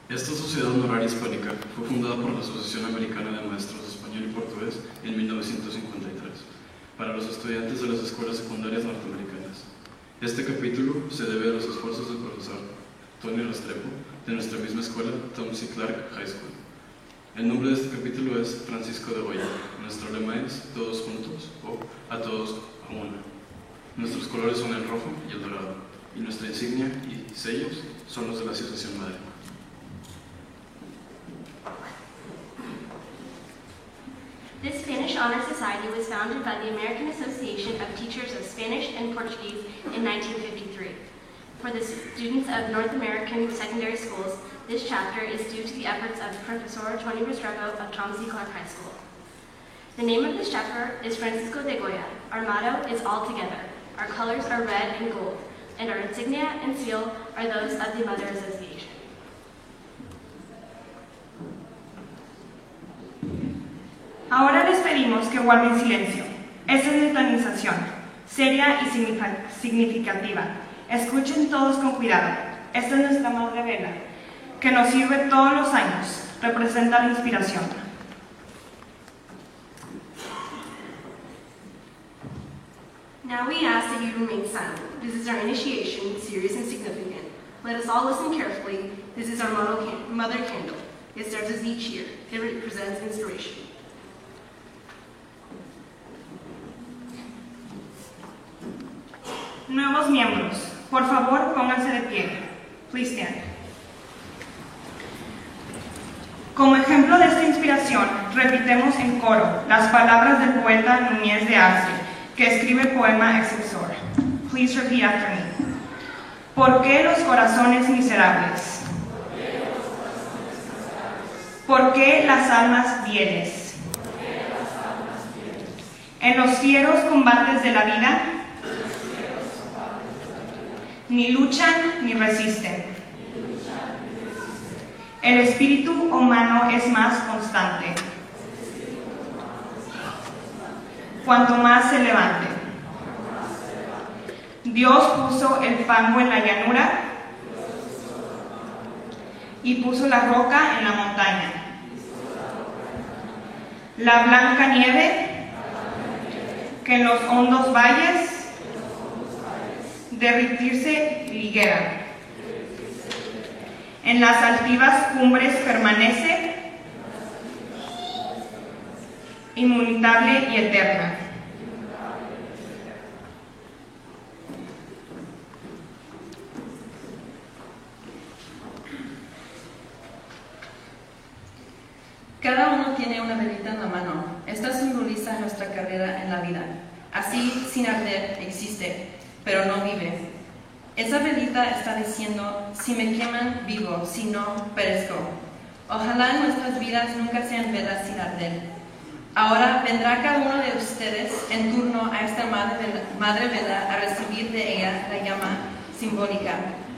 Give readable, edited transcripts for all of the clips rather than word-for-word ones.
Esta sociedad honoraria hispánica fue fundada por la Asociación Americana de Maestros de Español y Portugués en 1953 para los estudiantes de las escuelas secundarias norteamericanas. Este capítulo se debe a los esfuerzos del profesor Tony Restrepo de nuestra misma escuela, Tom C. Clark High School. El nombre de este capítulo es Francisco de Goya. Nuestro lema es Todos juntos o A todos a una. Nuestros colores son el rojo y el dorado, y nuestra insignia y sellos son los de la Asociación Madre. This Spanish Honor Society was founded by the American Association of Teachers of Spanish and Portuguese in 1953. For the students of North American secondary schools, this chapter is due to the efforts of Professor Tony Restrepo of Tom C. Clark High School. The name of this chapter is Francisco de Goya. Our motto is All Together. Our colors are red and gold, and our insignia and seal are those of the Mother Association. Ahora les pedimos que guarden silencio. Esta es nuestra organización, seria y significativa. Escuchen todos con cuidado. Esta es nuestra Madre Vela, que nos sirve todos los años. Representa la inspiración. Now we ask that you remain silent. This is our initiation, serious and significant. Let us all listen carefully. This is our mother candle. It serves us each year. It represents inspiration. Nuevos miembros, por favor, pónganse de pie. Please stand. Como ejemplo de esta inspiración, repitemos en coro las palabras del poeta Núñez de Arce, que escribe el poema Excelsior. Please repeat after me. ¿Por qué los corazones miserables? ¿Por qué las almas fieles? En los fieros combates de la vida, ni luchan ni resisten. El espíritu humano es más constante. Cuanto más se levante. Dios puso el fango en la llanura y puso la roca en la montaña. La blanca nieve que en los hondos valles derretirse liguera. En las altivas cumbres permanece inmutable y eterna. Cada uno tiene una velita en la mano. Esta simboliza nuestra carrera en la vida. Así, sin arder, existe, pero no vive. Esa velita está diciendo, si me queman, vivo, si no, perezco. Ojalá nuestras vidas nunca sean velas sin arder. Ahora vendrá cada uno de ustedes en turno a esta madre vela a recibir de ella la llama simbólica,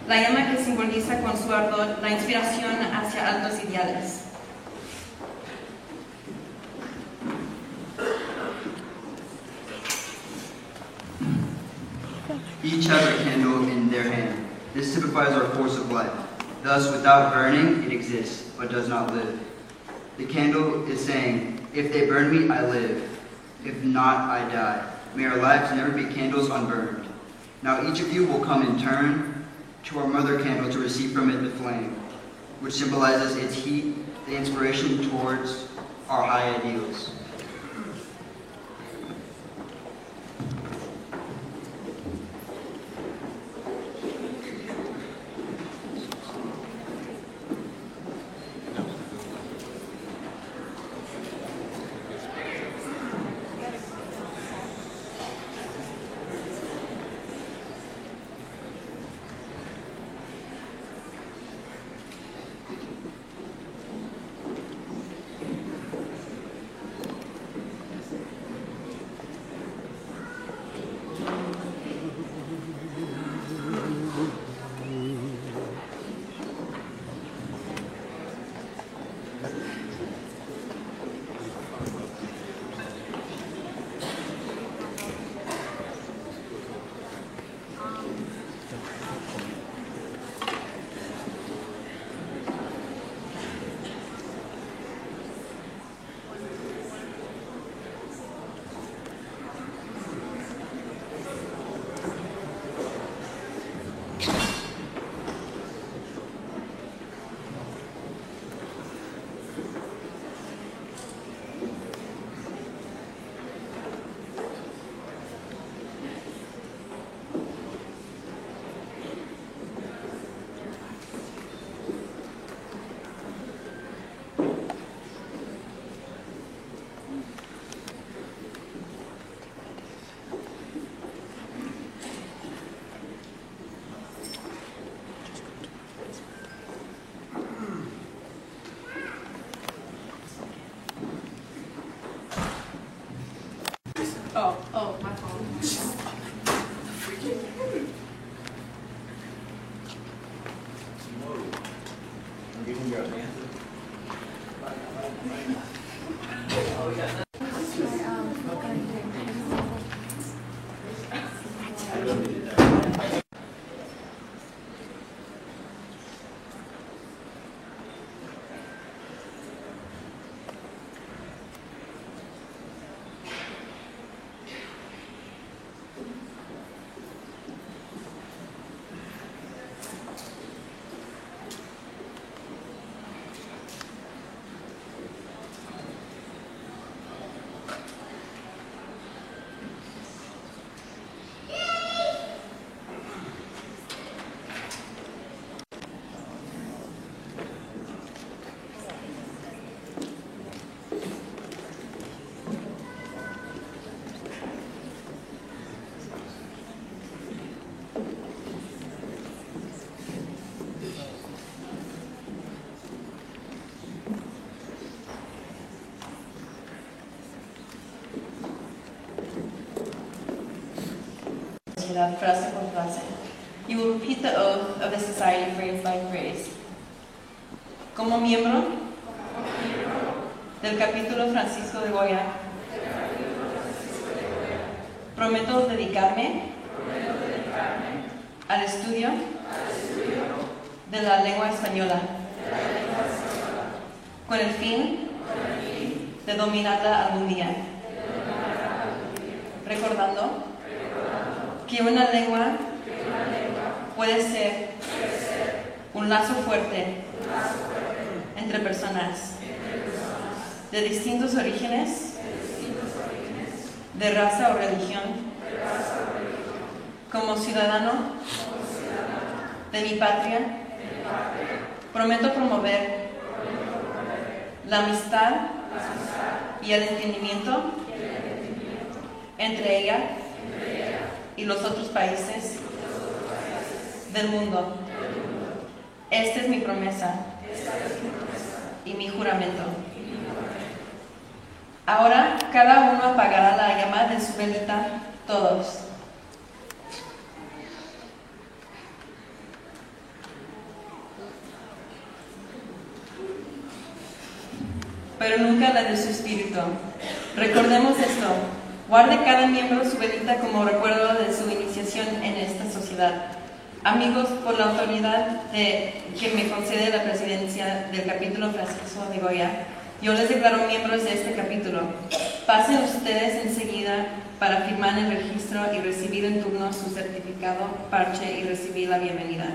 la llama que simboliza con su ardor la inspiración hacia altos ideales. Each has a candle in their hand. This typifies our course of life. Thus, without burning, it exists, but does not live. The candle is saying, if they burn me, I live. If not, I die. May our lives never be candles unburned. Now each of you will come in turn to our mother candle to receive from it the flame, which symbolizes its heat, the inspiration towards our high ideals. Frase por frase. You will repeat the oath of the society phrase by phrase. Como miembro del capítulo Francisco de Goya, prometo dedicarme al estudio de la lengua española con el fin de dominarla algún día, recordando que una lengua puede ser un lazo fuerte entre personas de distintos orígenes, de raza o religión. Como ciudadano de mi patria, prometo promover la amistad y el entendimiento entre ella y los otros países del mundo. Esta es mi promesa y mi juramento. Ahora cada uno apagará la llama de su velita, todos. Pero nunca la de su espíritu. Recordemos esto. Guarde cada miembro su velita como recuerdo de su iniciación en esta sociedad. Amigos, por la autoridad que me concede la presidencia del capítulo Francisco de Goya, yo les declaro miembros de este capítulo. Pasen ustedes enseguida para firmar el registro y recibir en turno su certificado, parche y recibir la bienvenida.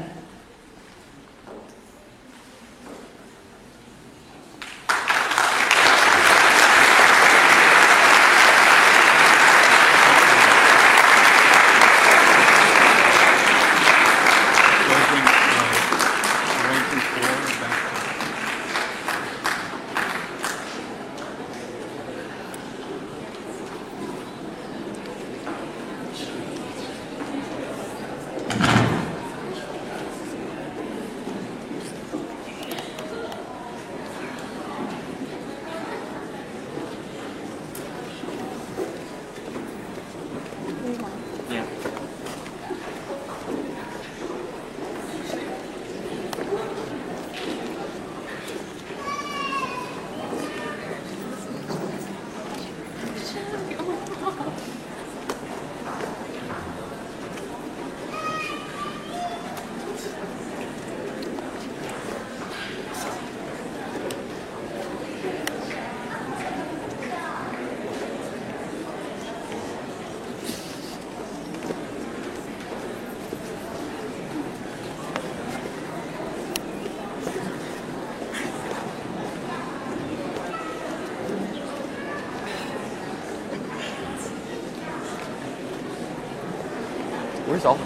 Where's all?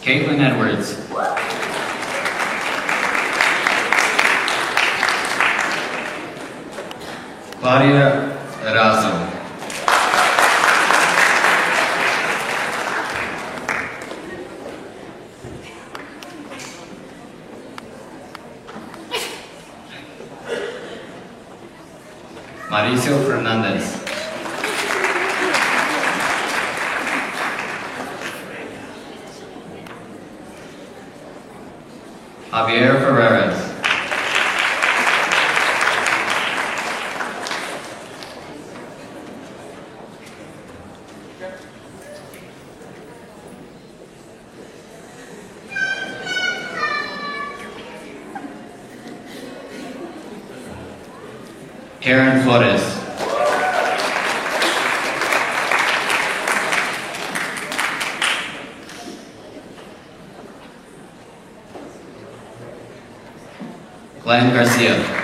Caitlin Edwards. Claudia Erazo. Mauricio Fernandez. Javier Ferreras. Karen Flores. Glenn Garcia.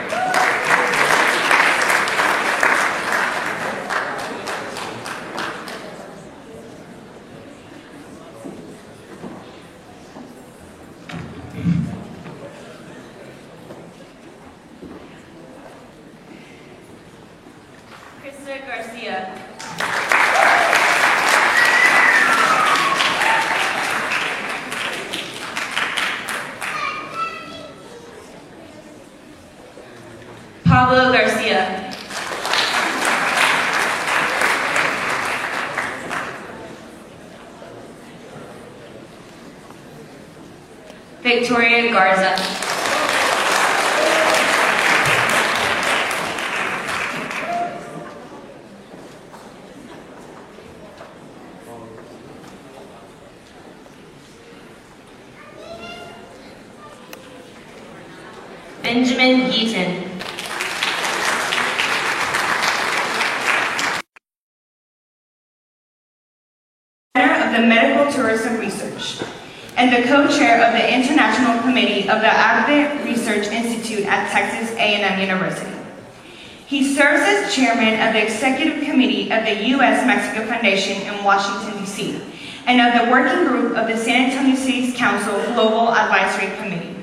Krista Garcia. Pablo Garcia. Victoria Garza. Benjamin Yeaton. Of the Medical Tourism Research, and the co-chair of the International Committee of the Agde Research Institute at Texas A&M University. He serves as chairman of the Executive Committee of the U.S.-Mexico Foundation in Washington, D.C., and of the working group of the San Antonio Cities Council Global Advisory Committee.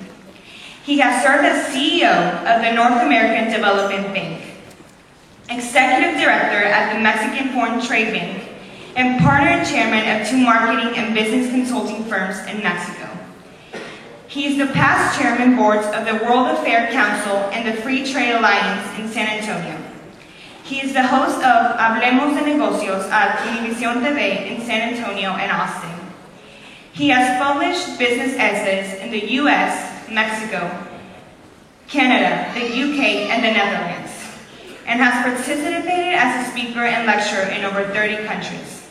He has served as CEO of the North American Development Bank, executive director at the Mexican Foreign Trade Bank, and partner and chairman of 2 marketing and business consulting firms in Mexico. He is the past chairman boards of the World Affair Council and the Free Trade Alliance in San Antonio. He is the host of Hablemos de Negocios at Univision TV in San Antonio and Austin. He has published business essays in the US, Mexico, Canada, the UK, and the Netherlands, and has participated as a speaker and lecturer in over 30 countries.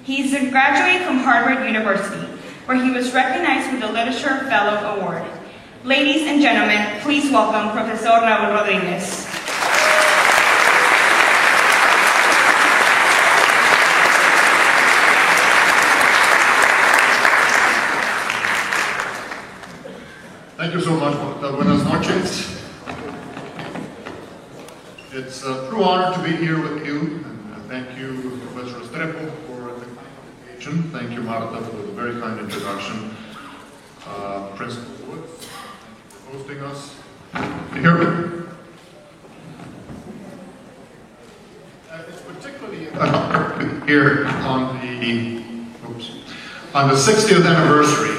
He is a graduate from Harvard University, where he was recognized with the Literature Fellow Award. Ladies and gentlemen, please welcome Professor Raul Rodriguez. Thank you so much. Buenas noches. It's a true honor to be here with you, and thank you, Professor Estrepo, for the kind invitation. Thank you, Marta, for the very kind introduction. Principal Woods, thank you for hosting us. Can you hear me? It's particularly an honor to be here on the 60th anniversary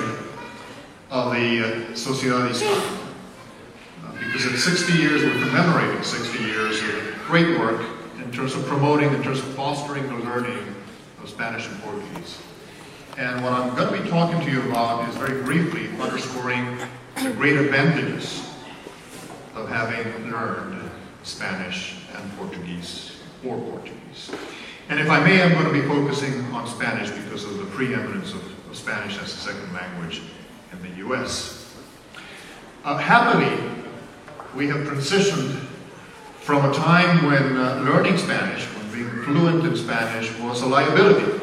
of the Sociedad Hispana. Because in 60 years, we're commemorating 60 years of great work in terms of promoting, in terms of fostering the learning of Spanish and Portuguese. And what I'm going to be talking to you about is very briefly underscoring the great advantages of having learned Spanish and Portuguese, or Portuguese. And if I may, I'm going to be focusing on Spanish because of the preeminence of Spanish as a second language in the US. Happily, we have transitioned from a time when learning Spanish, when being fluent in Spanish, was a liability.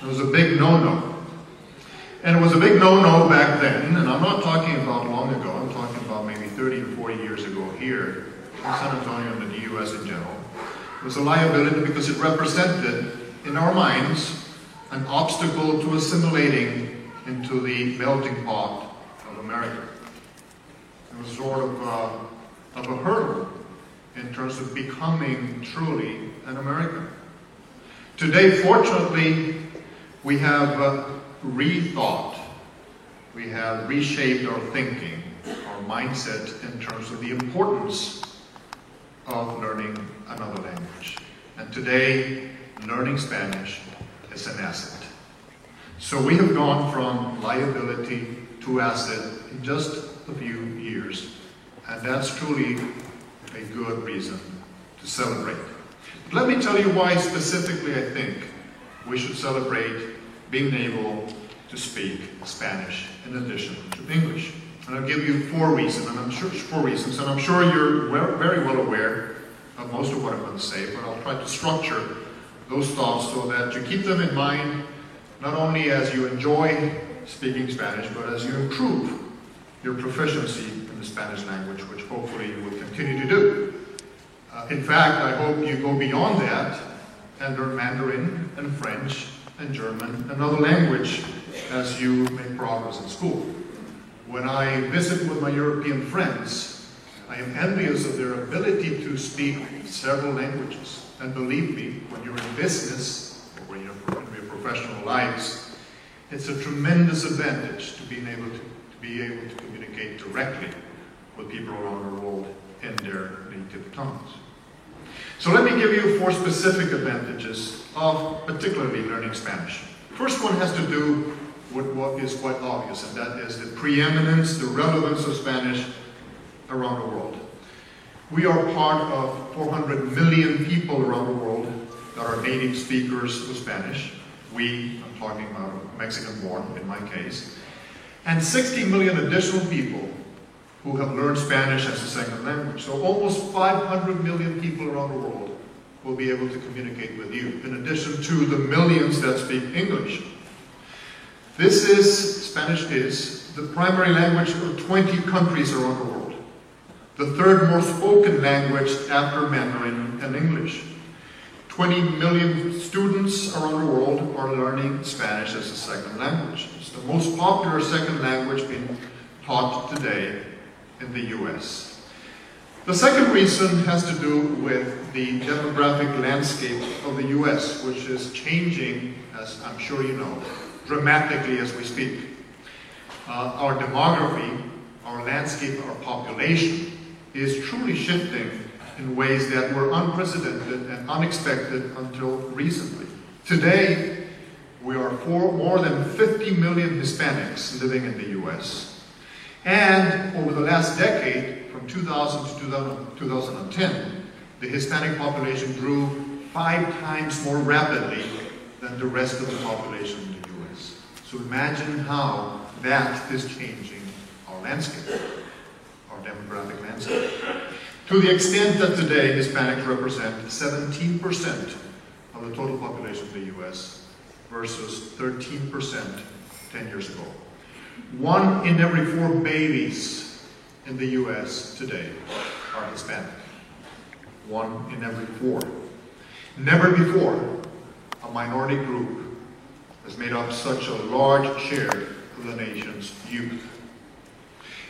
It was a big no-no. And it was a big no-no back then, and I'm not talking about long ago, I'm talking about maybe 30 or 40 years ago here in San Antonio and in the US in general. It was a liability because it represented, in our minds, an obstacle to assimilating into the melting pot of America. It was sort of a hurdle in terms of becoming truly an American. Today, fortunately, we have rethought, we have reshaped our thinking, our mindset in terms of the importance of learning another language. And today, learning Spanish is an asset. So we have gone from liability to asset in just a few years. And that's truly a good reason to celebrate. But let me tell you why specifically I think we should celebrate being able to speak Spanish in addition to English. And I'll give you four reasons, and I'm sure you're very well aware of most of what I'm going to say, but I'll try to structure those thoughts so that you keep them in mind, not only as you enjoy speaking Spanish, but as you improve your proficiency in the Spanish language, which hopefully you will continue to do. In fact, I hope you go beyond that and learn Mandarin and French and German, another language, as you make progress in school. When I visit with my European friends, I am envious of their ability to speak several languages. And believe me, when you're in business, or when you're in your professional lives, it's a tremendous advantage to be able to communicate directly with people around the world in their native tongues. So let me give you four specific advantages of particularly learning Spanish. First one has to do with what is quite obvious, and that is the preeminence, the relevance of Spanish around the world. We are part of 400 million people around the world that are native speakers of Spanish. We, I'm talking about Mexican-born in my case, and 60 million additional people who have learned Spanish as a second language. So almost 500 million people around the world will be able to communicate with you, in addition to the millions that speak English. Spanish is the primary language of 20 countries around the world, the third most spoken language after Mandarin and English. 20 million students around the world are learning Spanish as a second language. It's the most popular second language being taught today in the US. The second reason has to do with the demographic landscape of the US, which is changing, as I'm sure you know, dramatically as we speak. Our demography, our landscape, our population is truly shifting in ways that were unprecedented and unexpected until recently. Today, we are more than 50 million Hispanics living in the US. And over the last decade, from 2000 to 2010, the Hispanic population grew 5 times more rapidly than the rest of the population in the US. So imagine how that is changing our landscape, our demographic landscape. To the extent that today Hispanics represent 17% of the total population of the US versus 13% 10 years ago. 1 in every 4 babies in the US today are Hispanic. 1 in every 4. Never before a minority group has made up such a large share of the nation's youth.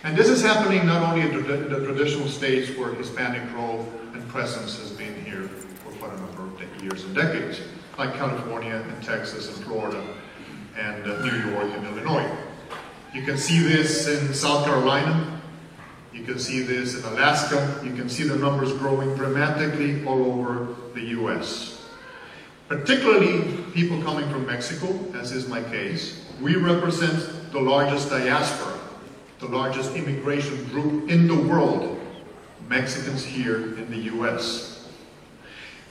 And this is happening not only in the traditional states where Hispanic growth and presence has been here for quite a number of years and decades, like California and Texas and Florida and New York and Illinois. You can see this in South Carolina. You can see this in Alaska. You can see the numbers growing dramatically all over the US. Particularly people coming from Mexico, as is my case. We represent the largest diaspora, the largest immigration group in the world, Mexicans here in the US.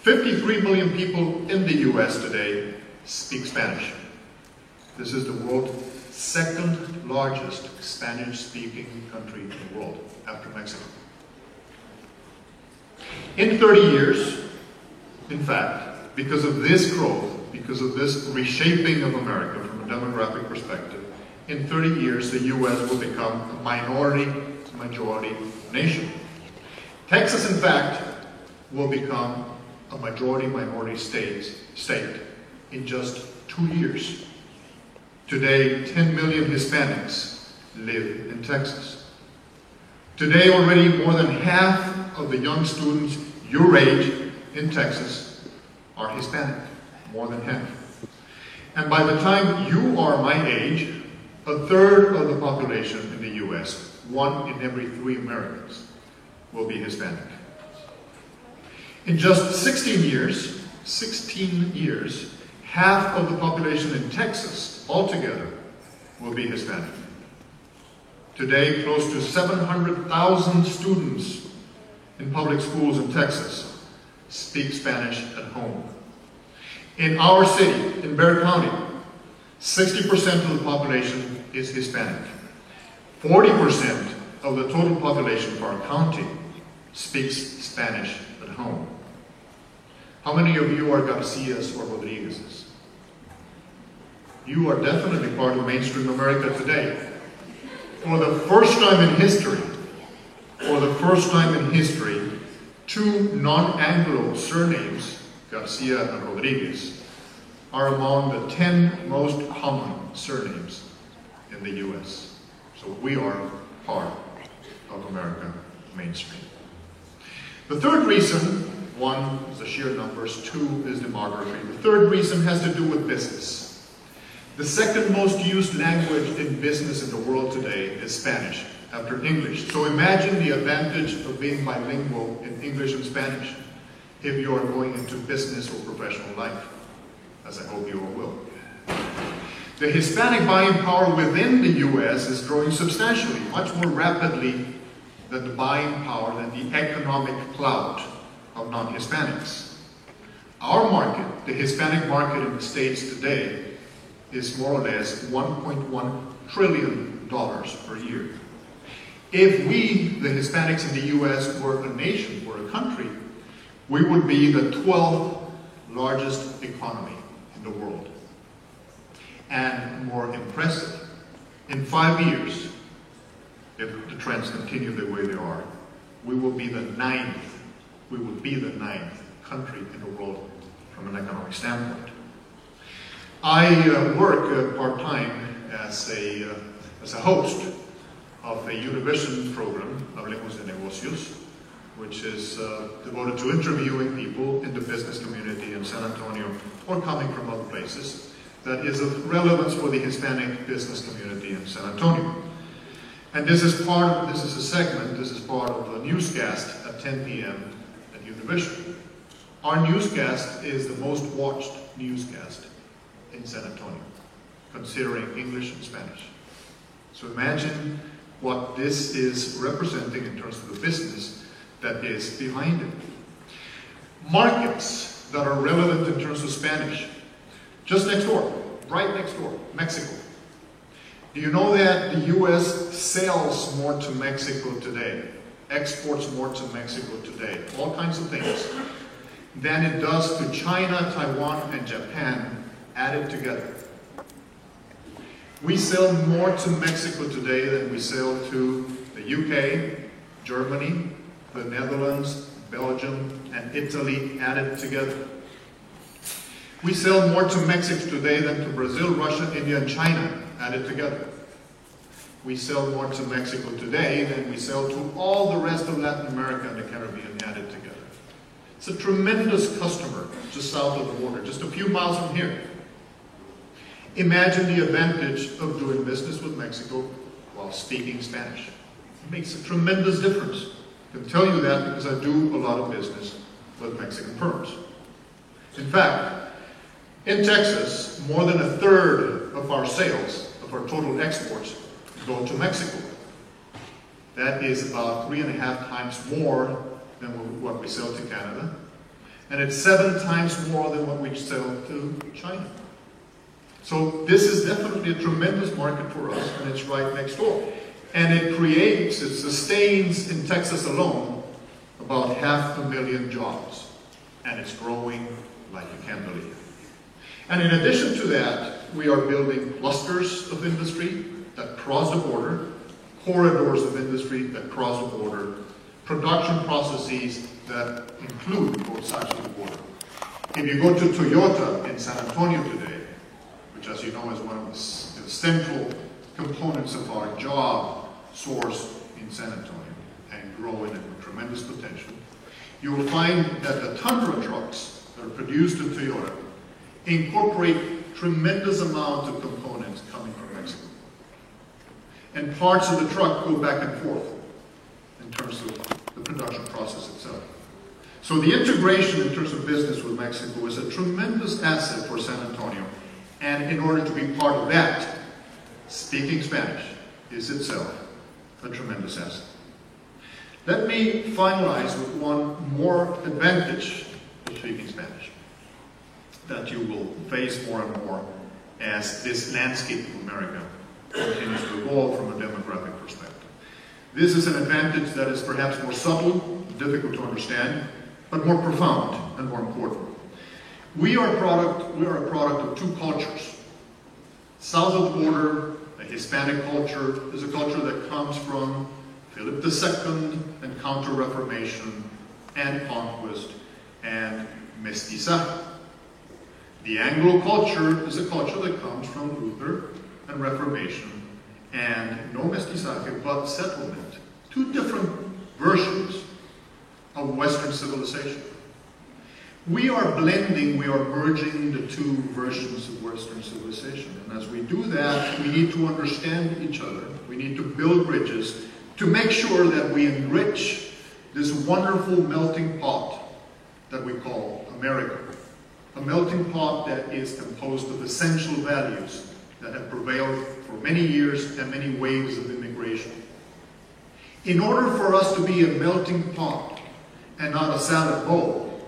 53 million people in the US today speak Spanish. This is the world's second largest Spanish-speaking country in the world, after Mexico. In 30 years, in fact, because of this growth, because of this reshaping of America from a demographic perspective, in 30 years the US will become a minority-majority nation. Texas, in fact, will become a majority-minority state in just 2 years. Today, 10 million Hispanics live in Texas. Today, already more than half of the young students your age in Texas are Hispanic, more than half. And by the time you are my age, a third of the population in the US, 1 in every 3 Americans, will be Hispanic. In just 16 years, half of the population in Texas altogether will be Hispanic. Today, close to 700,000 students in public schools in Texas speak Spanish at home. In our city, in Bexar County, 60% of the population is Hispanic. 40% of the total population of our county speaks Spanish at home. How many of you are Garcias or Rodriguezes? You are definitely part of mainstream America today. For the first time in history, two non-Anglo surnames, Garcia and Rodriguez, are among the 10 most common surnames in the U.S. So we are part of America mainstream. The third reason, one is the sheer numbers, two is demography. The third reason has to do with business. The second most used language in business in the world today is Spanish, after English. So imagine the advantage of being bilingual in English and Spanish if you are going into business or professional life, as I hope you all will. The Hispanic buying power within the U.S. is growing substantially, much more rapidly than the buying power, than the economic clout of non-Hispanics. Our market, the Hispanic market in the States today, is more or less $1.1 trillion per year. If we, the Hispanics in the U.S., were a nation, were a country, we would be the 12th largest economy in the world. And more impressive, in 5 years, if the trends continue the way they are, we will be the ninth country in the world from an economic standpoint. I work part-time as a host of a Univision program, Hablemos de Negocios, which is devoted to interviewing people in the business community in San Antonio or coming from other places that is of relevance for the Hispanic business community in San Antonio. And this is part of a newscast at 10 p.m. at Univision. Our newscast is the most watched newscast in San Antonio, considering English and Spanish. So imagine what this is representing in terms of the business that is behind it. Markets that are relevant in terms of Spanish. Just next door, right next door, Mexico. Do you know that the U.S. sells more to Mexico today, exports more to Mexico today, all kinds of things, than it does to China, Taiwan, and Japan added together? We sell more to Mexico today than we sell to the UK, Germany, the Netherlands, Belgium, and Italy added together. We sell more to Mexico today than to Brazil, Russia, India, and China added together. We sell more to Mexico today than we sell to all the rest of Latin America and the Caribbean added together. It's a tremendous customer just south of the border, just a few miles from here. Imagine the advantage of doing business with Mexico while speaking Spanish. It makes a tremendous difference. I can tell you that because I do a lot of business with Mexican firms. In fact, in Texas, more than a third of our sales, of our total exports, go to Mexico. That is about 3.5 times more than what we sell to Canada. And it's 7 times more than what we sell to China. So this is definitely a tremendous market for us, and it's right next door. And it sustains in Texas alone about 500,000 jobs. And it's growing like you can't believe. And in addition to that, we are building clusters of industry that cross the border, corridors of industry that cross the border, production processes that include both sides of the border. If you go to Toyota in San Antonio today, which as you know is one of the central components of our job source in San Antonio and growing with tremendous potential, you will find that the Tundra trucks that are produced in Toyota incorporate tremendous amounts of components coming from Mexico. And parts of the truck go back and forth in terms of the production process itself. So the integration in terms of business with Mexico is a tremendous asset for San Antonio. And in order to be part of that, speaking Spanish is itself a tremendous asset. Let me finalize with one more advantage of speaking Spanish that you will face more and more as this landscape of America continues to evolve from a demographic perspective. This is an advantage that is perhaps more subtle, difficult to understand, but more profound and more important. We are a product of two cultures. South of the border, the Hispanic culture is a culture that comes from Philip II and Counter-Reformation and Conquest and Mestizaje. The Anglo culture is a culture that comes from Luther and Reformation and no Mestizaje but settlement. Two different versions of Western civilization. We are blending, we are merging the two versions of Western civilization. And as we do that, we need to understand each other. We need to build bridges to make sure that we enrich this wonderful melting pot that we call America. A melting pot that is composed of essential values that have prevailed for many years and many waves of immigration. In order for us to be a melting pot and not a salad bowl,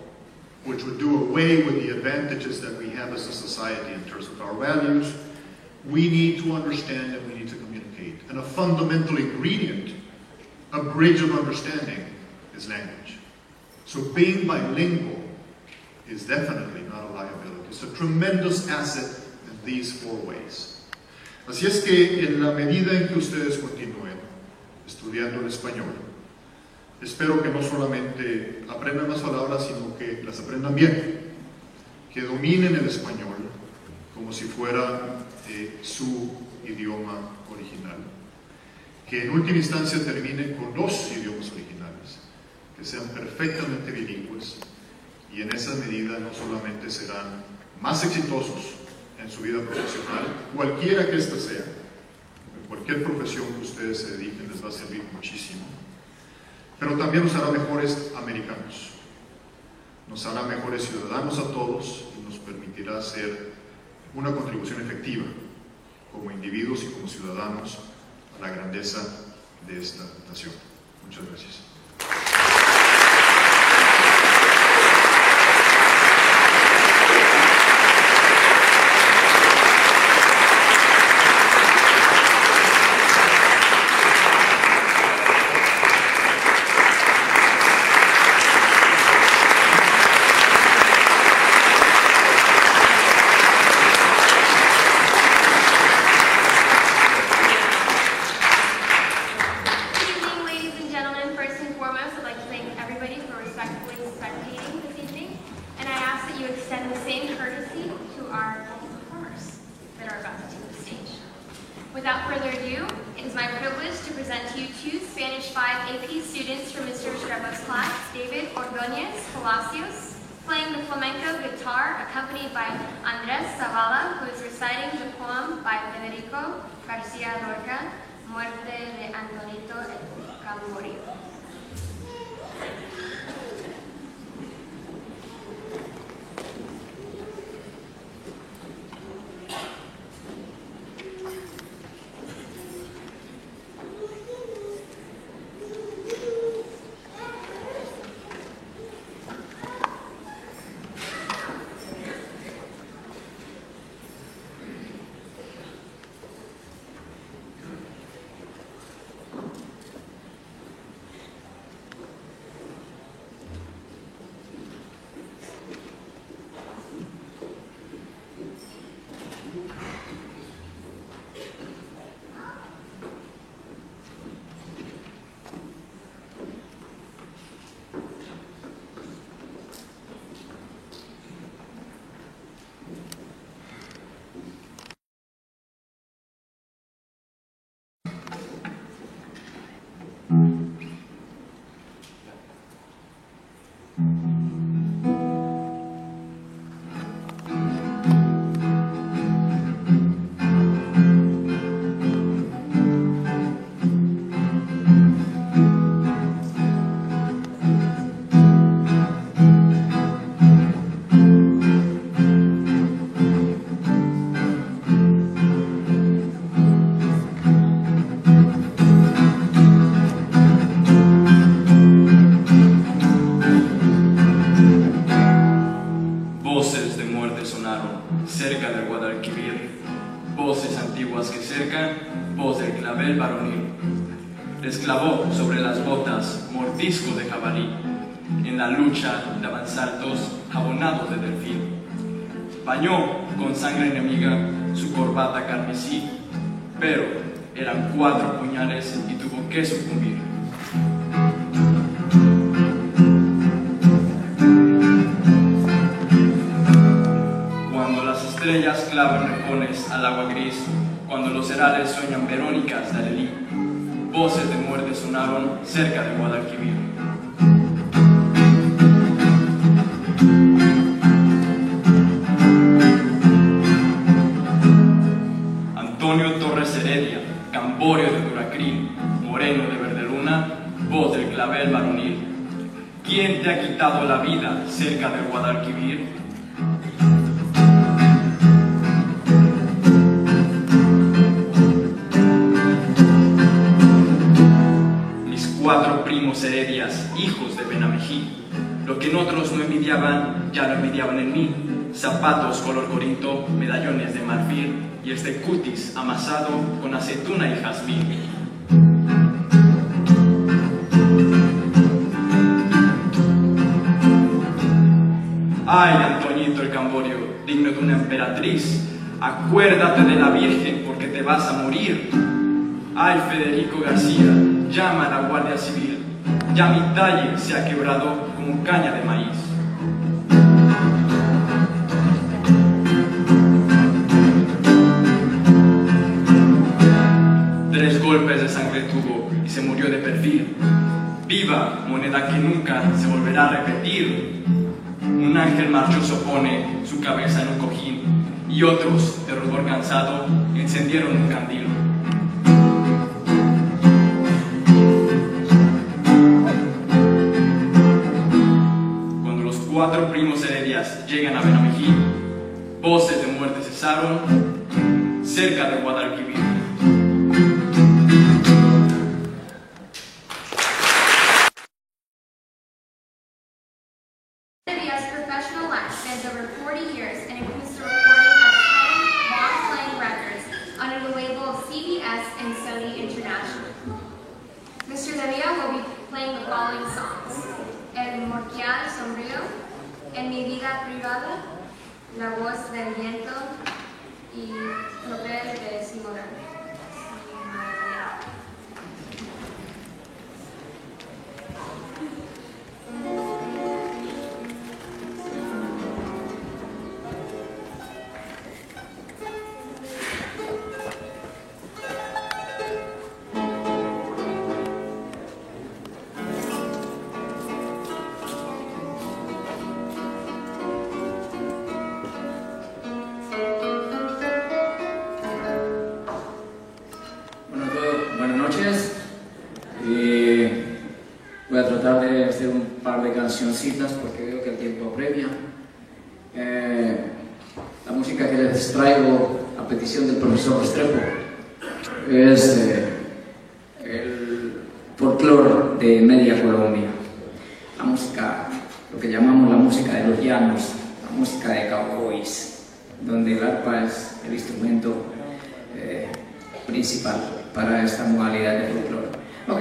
which would do away with the advantages that we have as a society in terms of our values, we need to understand and we need to communicate. And a fundamental ingredient, a bridge of understanding, is language. So being bilingual is definitely not a liability. It's a tremendous asset in these four ways. Así es que en la medida en que ustedes continúen estudiando el español, espero que no solamente aprendan las palabras, sino que las aprendan bien, que dominen el español como si fuera su idioma original, que en última instancia terminen con los idiomas originales, que sean perfectamente bilingües, y en esa medida no solamente serán más exitosos en su vida profesional, cualquiera que ésta sea, en cualquier profesión que ustedes se dediquen les va a servir muchísimo, pero también nos hará mejores americanos, nos hará mejores ciudadanos a todos y nos permitirá hacer una contribución efectiva como individuos y como ciudadanos a la grandeza de esta nación. Muchas gracias. Without further ado, it is my privilege to present to you two Spanish 5 AP students from Mr. Estreba's class, David Ordóñez Palacios, playing the flamenco guitar, accompanied by Andrés Zavala, who is reciting the poem by Federico García Lorca, Muerte de Antonito el Camborio. clavel varonil. Les clavó sobre las botas mordisco de jabalí, en la lucha daban saltos jabonados de delfín. Bañó con sangre enemiga su corbata carmesí, pero eran 4 puñales y tuvo que sucumbir. Cuando las estrellas clavan rejones al agua gris, cuando los herales sueñan Verónicas de Alelí, voces de muerte sonaron cerca de Guadalquivir. Antonio Torres Heredia, Camborio de Duracrín, Moreno de Verdeluna, voz del clavel varonil. ¿Quién te ha quitado la vida cerca del Guadalquivir? Mis 4 primos Heredias, hijos de Benamejí, lo que en otros no envidiaban, ya lo envidiaban en mí. Zapatos color corinto, medallones de marfil y este cutis amasado con aceituna y jazmín. Ay, Antoñito el Camborio, digno de una emperatriz, acuérdate de la Virgen porque te vas a morir. Ay, Federico García, llama a la Guardia Civil, ya mi talle se ha quebrado como caña de maíz. Golpes de sangre tuvo y se murió de perfil. Viva, moneda que nunca se volverá a repetir. Un ángel marchoso pone su cabeza en un cojín y otros, de rubor cansado, encendieron un candil. Cuando los 4 primos Heredias llegan a Benamejí, voces de muerte cesaron cerca de Guadalquivir. Professional life spans over 40 years and includes the recording of 10 long-playing records under the label of CBS and Sony International. Mr. Devia will be playing the following songs: El Morquial Sombrío, En mi vida privada, La voz del viento y Tropel de Simorán. Buenas noches. Voy a tratar de hacer un par de cancioncitas porque veo que el tiempo apremia. La música que les traigo a petición del profesor Restrepo es el folclore de media Colombia. La música, lo que llamamos la música de los llanos, la música de cowboys, donde el arpa es el instrumento principal para esta modalidad de folclore. Ok,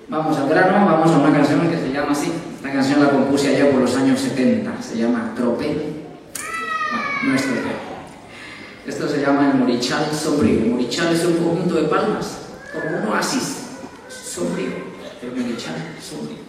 vamos al grano, vamos a una canción que se llama así. Esta canción la compuse allá por los años 70, se llama Tropel. Bueno, no es Tropel. Esto se llama el Morichal Sombrío. El Morichal es un conjunto de palmas, como un oasis sombrío. El Morichal Sombrío.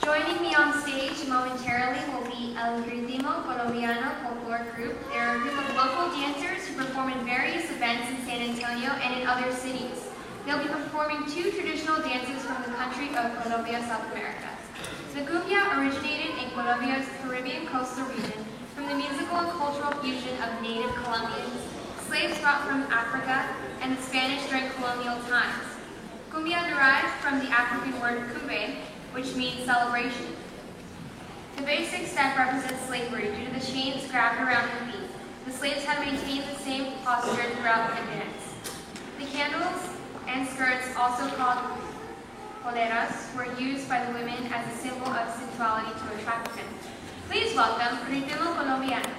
Joining me on stage momentarily will be El Ritmo Colombiano Folklore Group. They're a group of local dancers who perform in various events in San Antonio and in other cities. They'll be performing two traditional dances from the country of Colombia, South America. The cumbia originated in Colombia's Caribbean coastal region from the musical and cultural fusion of native Colombians, slaves brought from Africa, and the Spanish during colonial times. Cumbia derives from the African word cumbe, which means celebration. The basic step represents slavery due to the chains grabbed around the feet. The slaves had maintained the same posture throughout the dance. The candles and skirts, also called poleras, were used by the women as a symbol of sensuality to attract men. Please welcome Ritmo Colombiano.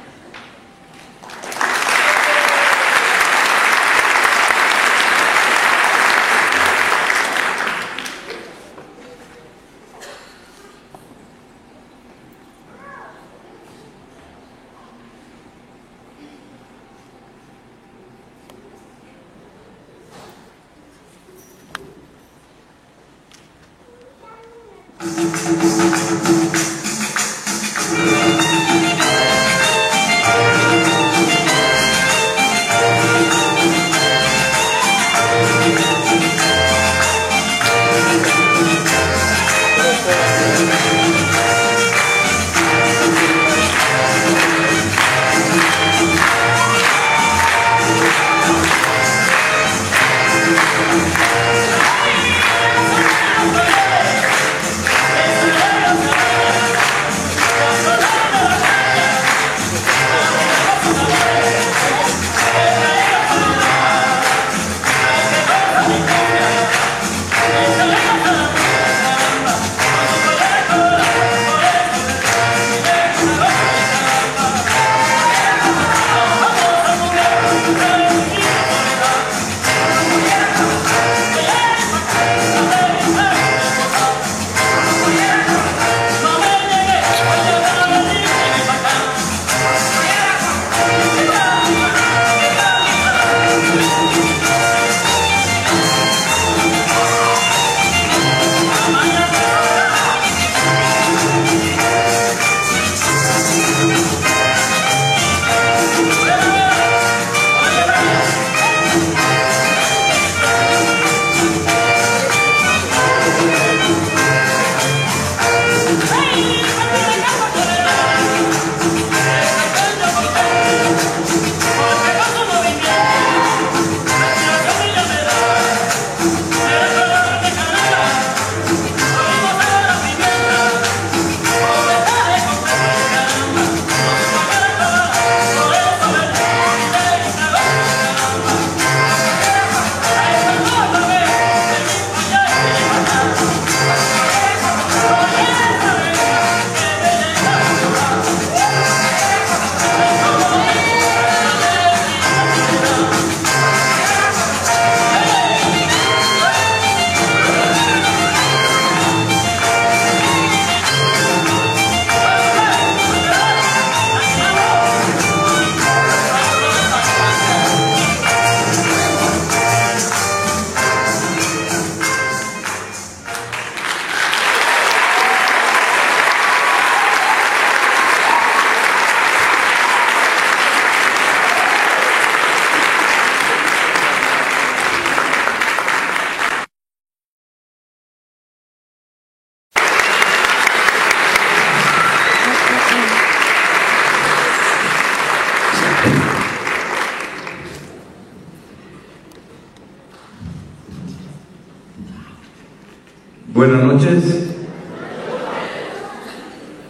Buenas noches.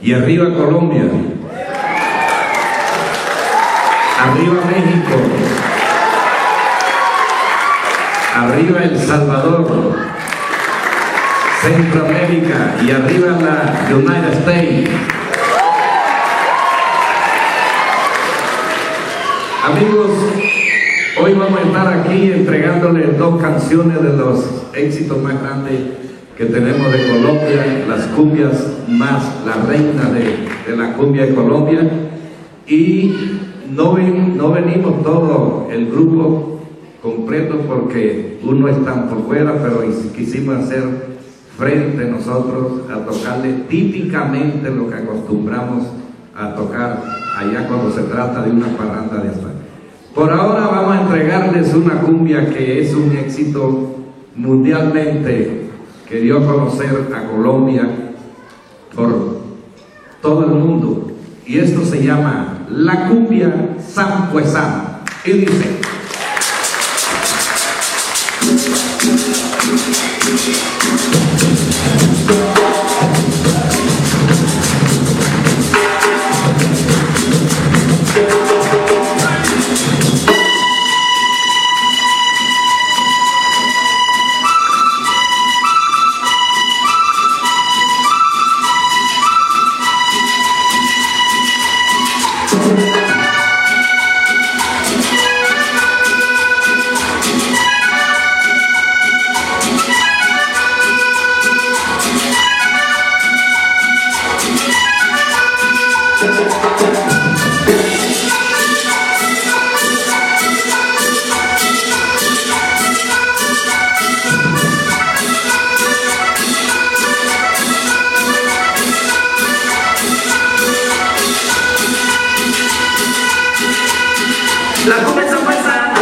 Y arriba Colombia. Arriba México. Arriba El Salvador. Centroamérica y arriba la United States. Amigos, hoy vamos a estar aquí entregándoles dos canciones de los éxitos más grandes que tenemos de Colombia, las cumbias más la reina de la cumbia de Colombia. Y no venimos todo el grupo completo porque uno está por fuera, pero quisimos hacer frente nosotros a tocarle típicamente lo que acostumbramos a tocar allá cuando se trata de una parranda de esta. Por ahora vamos a entregarles una cumbia que es un éxito mundialmente, que dio a conocer a Colombia por todo el mundo, y esto se llama La Cumbia Sampuesana, y dice: La cumbia sampuesana,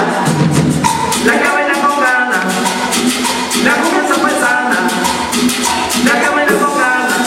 la que baila con ganas. La cumbia sampuesana, la que baila con ganas.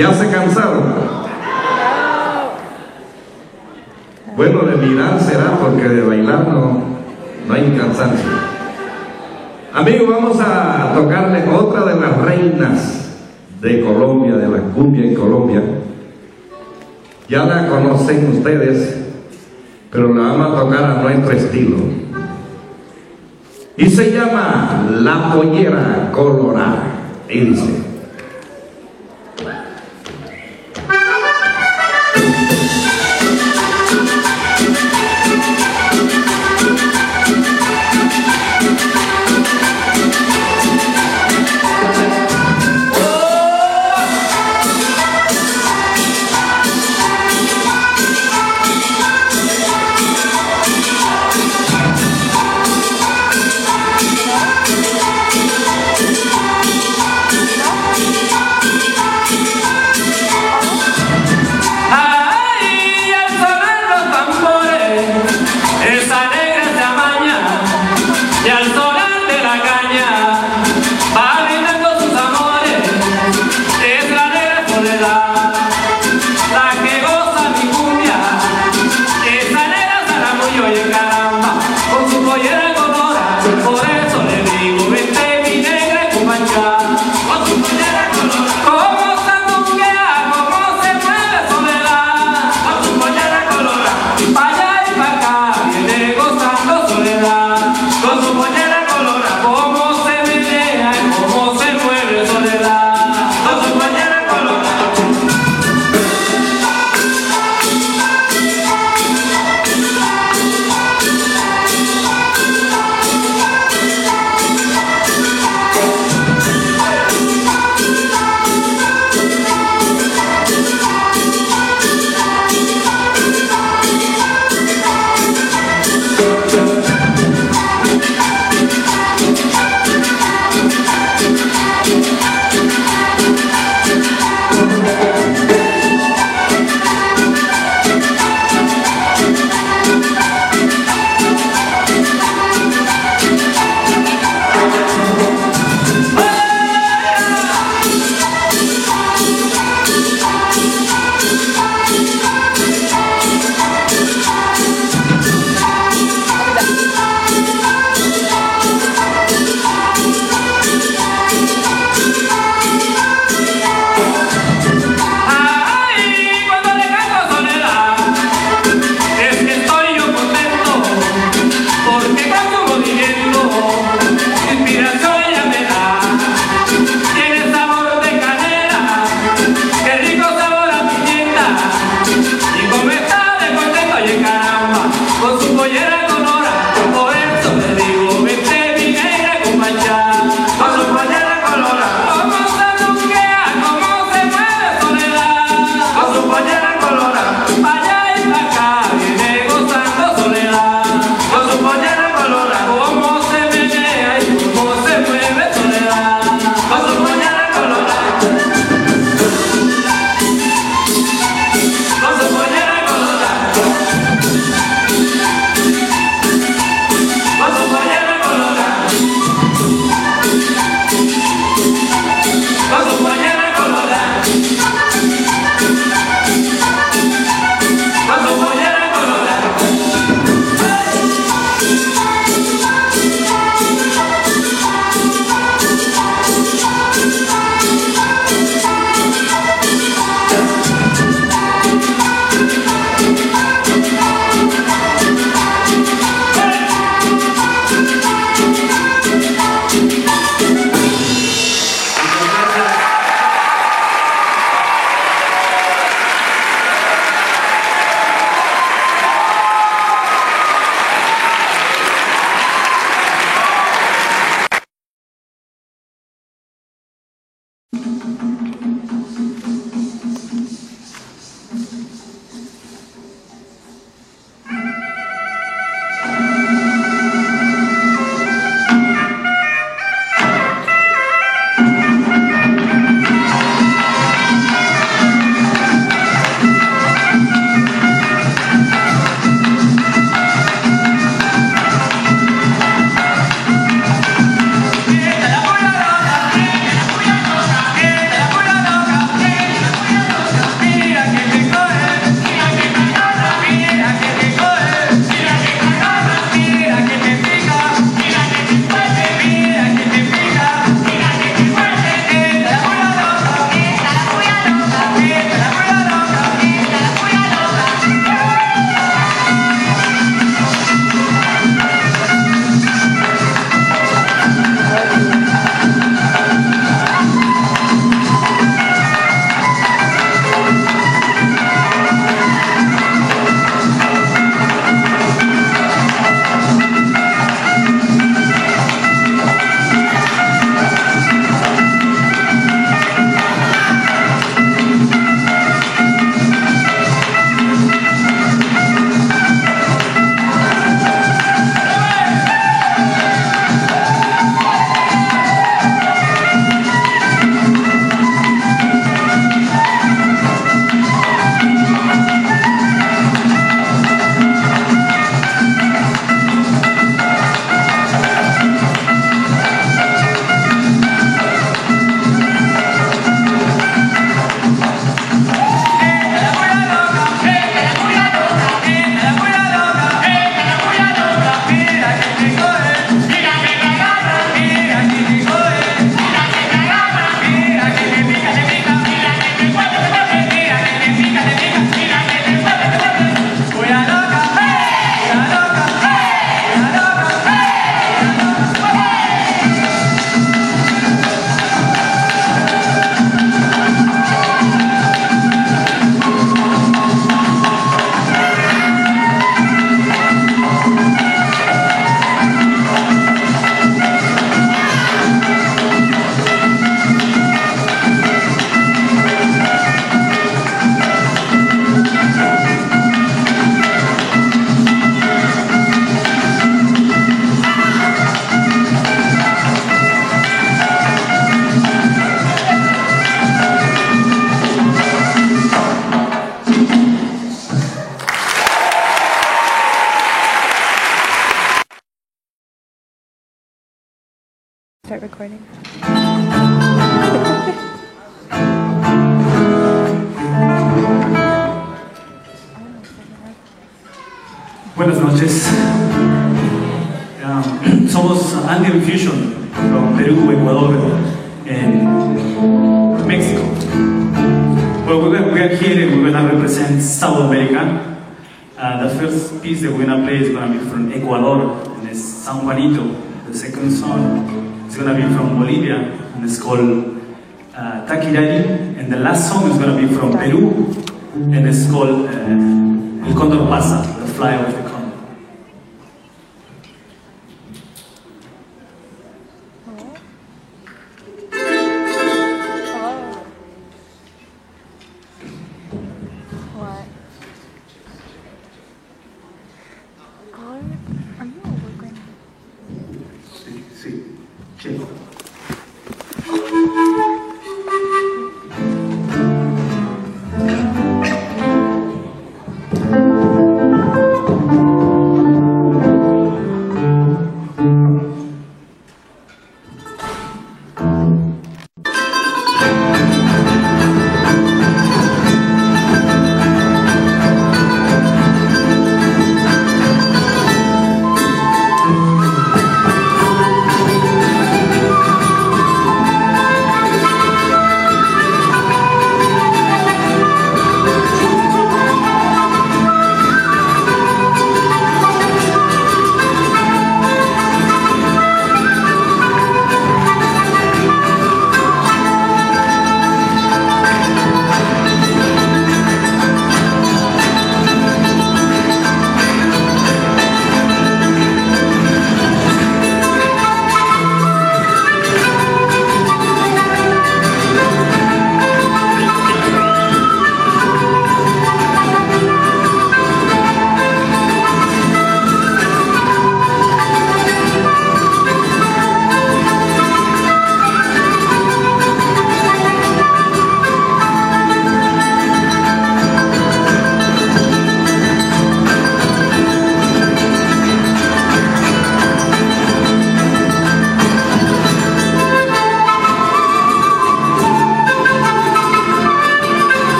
¿Ya se cansaron? Bueno, de mirar será, porque de bailar no hay cansancio. Amigos, vamos a tocarle otra de las reinas de Colombia, de la cumbia en Colombia. Ya la conocen ustedes, pero la vamos a tocar a nuestro estilo. Y se llama La Pollera Colorada. Y dice: start recording. Buenas noches. Somos Andean Fusion from Peru, Ecuador, and Mexico. Well, we are here and we're going to represent South America. The first piece that we're going to play is going to be from Ecuador, and it's San Juanito. The second song is going to be from Bolivia, and it's called Taquirari. And the last song is going to be from Peru, and it's called El Condor Pasa, the fly of the condor. Sí.